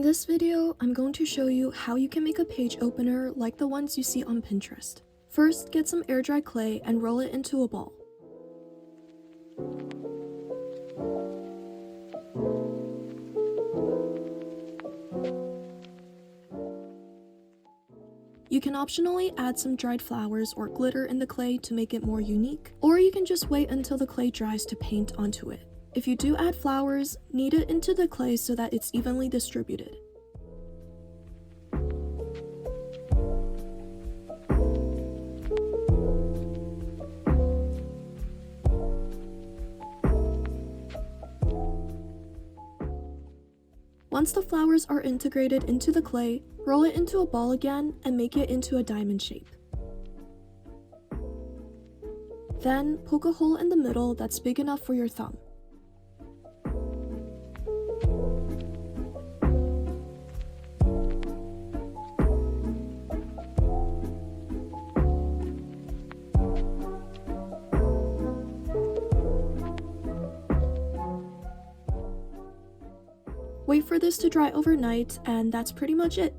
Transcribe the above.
this video, I'm going to show you how you can make a page opener like the ones you see on Pinterest. First, get some air-dry clay and roll it into a ball. You can optionally add some dried flowers or glitter in the clay to make it more unique, or you can just wait until the clay dries to paint onto it. If you do add flowers, knead it into the clay so that it's evenly distributed. Once the flowers are integrated into the clay, roll it into a ball again and make it into a diamond shape. Then, poke a hole in the middle that's big enough for your thumb. Wait for this to dry overnight, and that's pretty much it.